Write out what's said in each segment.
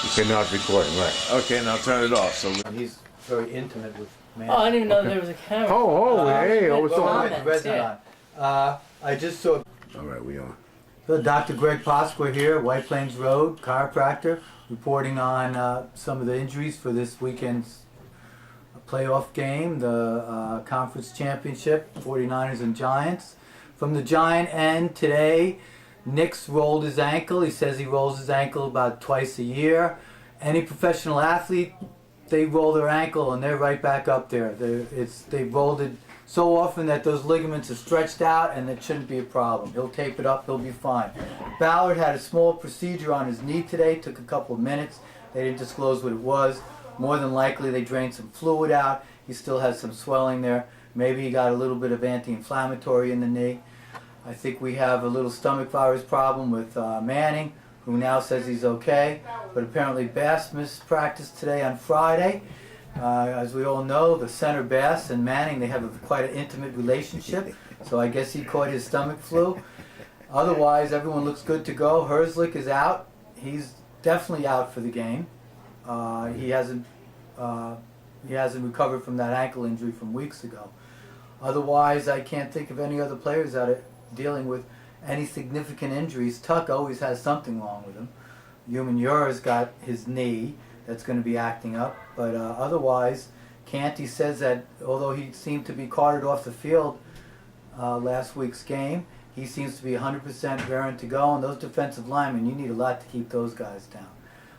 Okay, now it's recording, right. Okay, now turn it off. So He's very intimate with man. Oh, I didn't even know there was a camera. Hey, what's on? Comments, yeah. I just saw All right, we on. Dr. Greg Pasqua here, White Plains Road, chiropractor, reporting on some of the injuries for this weekend's playoff game, the conference championship, 49ers and Giants. From the Giant end today, Nick's rolled his ankle. He says he rolls his ankle about twice a year. Any professional athlete, they roll their ankle and they're right back up there. They've rolled it so often that those ligaments are stretched out, and it shouldn't be a problem. He'll tape it up, he'll be fine. Ballard had a small procedure on his knee today, took a couple of minutes. They didn't disclose what it was. More than likely they drained some fluid out. He still has some swelling there. Maybe he got a little bit of anti-inflammatory in the knee. I think we have a little stomach virus problem with Manning, who now says he's okay. But apparently Bass missed practice today on Friday. As we all know, the center Bass and Manning, they have quite an intimate relationship. So I guess he caught his stomach flu. Otherwise, everyone looks good to go. Herzlich is out. He's definitely out for the game. He hasn't recovered from that ankle injury from weeks ago. Otherwise, I can't think of any other players that are dealing with any significant injuries. Tuck always has something wrong with him. Human Ura's got his knee that's going to be acting up. But otherwise, Canty says that although he seemed to be carted off the field last week's game, he seems to be 100% raring to go. And those defensive linemen, you need a lot to keep those guys down.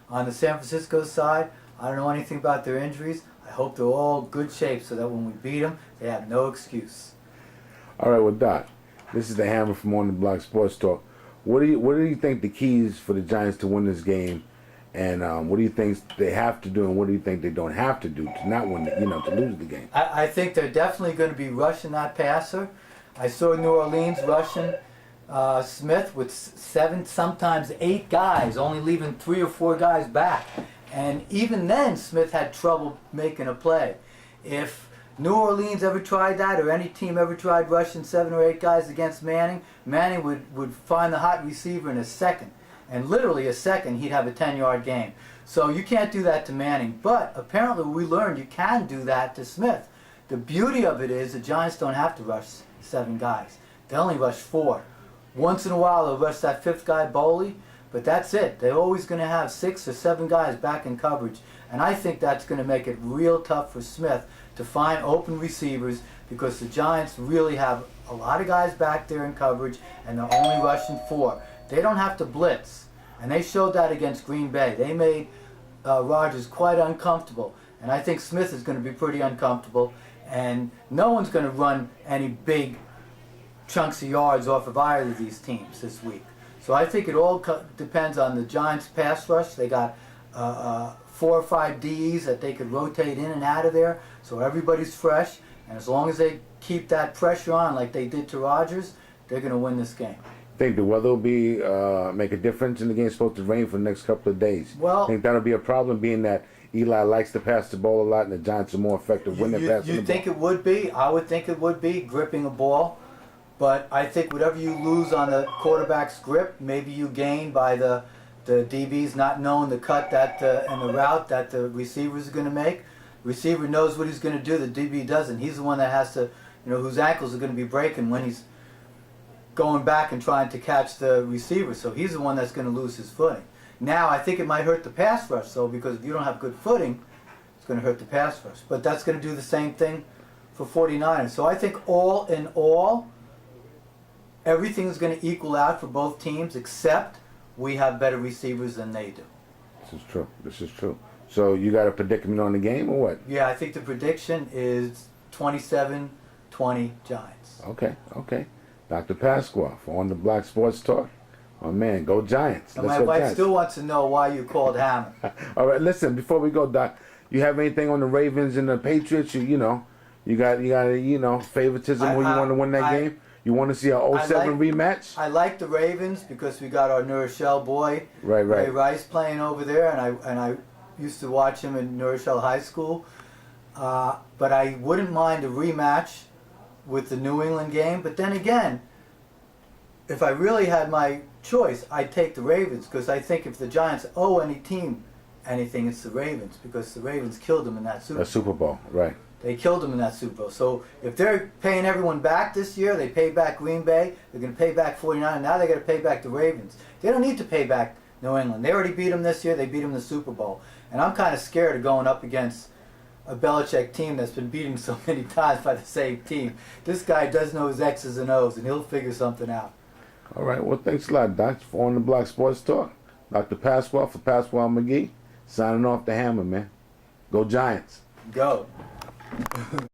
On the San Francisco side, I don't know anything about their injuries. I hope they're all good shape so that when we beat them, they have no excuse. All right, well, Doc, this is the Hammer from On the Block Sports Talk. What do you think the keys for the Giants to win this game, and what do you think they have to do, and what do you think they don't have to do to not win, to lose the game? I think they're definitely going to be rushing that passer. I saw New Orleans rushing Smith with 7, sometimes 8 guys, only leaving 3 or 4 guys back. And even then, Smith had trouble making a play. If New Orleans ever tried that, or any team ever tried rushing 7 or 8 guys against Manning, Manning would find the hot receiver in a second. And literally a second, he'd have a 10-yard game. So you can't do that to Manning. But apparently we learned you can do that to Smith. The beauty of it is the Giants don't have to rush 7 guys. They only rush 4. Once in a while they'll rush that 5th guy, Boley, but that's it. They're always going to have 6 or 7 guys back in coverage. And I think that's going to make it real tough for Smith to find open receivers, because the Giants really have a lot of guys back there in coverage and they're only rushing 4. They don't have to blitz. And they showed that against Green Bay. They made Rodgers quite uncomfortable. And I think Smith is going to be pretty uncomfortable. And no one's going to run any big chunks of yards off of either of these teams this week. So I think it all depends on the Giants' pass rush. They got 4 or 5 Ds that they could rotate in and out of there, so everybody's fresh. And as long as they keep that pressure on like they did to Rodgers, they're going to win this game. Think the weather will be make a difference in the game? It's supposed to rain for the next couple of days. Well, think that'll be a problem, being that Eli likes to pass the ball a lot and the Giants are more effective when they're passing the ball. You think it would be? I would think it would be, gripping a ball. But I think whatever you lose on the quarterback's grip, maybe you gain by the DBs not knowing the cut and the route that the receivers are going to make. The receiver knows what he's going to do. The DB doesn't. He's the one that has to, whose ankles are going to be breaking when he's going back and trying to catch the receiver. So he's the one that's going to lose his footing. Now, I think it might hurt the pass rush, though, because if you don't have good footing, it's going to hurt the pass rush. But that's going to do the same thing for 49ers. So I think all in all, everything's going to equal out for both teams, except we have better receivers than they do. This is true. So you got a predicament on the game or what? Yeah, I think the prediction is 27-20 Giants. Okay. Dr. Pasqua for On the Block Sports Talk. Oh, man, go Giants. And my wife still wants to know why you called Hammer. All right, listen, before we go, Doc, you have anything on the Ravens and the Patriots? You got favoritism where you want to win that game? You want to see a 07 rematch? I like the Ravens because we got our New Rochelle boy, right. Ray Rice, playing over there, and I used to watch him in New Rochelle High School. But I wouldn't mind a rematch with the New England game. But then again, if I really had my choice, I'd take the Ravens, because I think if the Giants owe any team anything, it's the Ravens, because the Ravens killed them in that Super A Bowl. Super Bowl, right? They killed them in that Super Bowl. So if they're paying everyone back this year, they paid back Green Bay, they're going to pay back 49, and now they're going to pay back the Ravens. They don't need to pay back New England. They already beat them this year. They beat them in the Super Bowl. And I'm kind of scared of going up against a Belichick team that's been beaten so many times by the same team. This guy does know his X's and O's, and he'll figure something out. All right. Well, thanks a lot, Doc, for On the Block Sports Talk. Dr. Pasqua for Pasqua McGee, signing off the hammer, man. Go Giants. Go.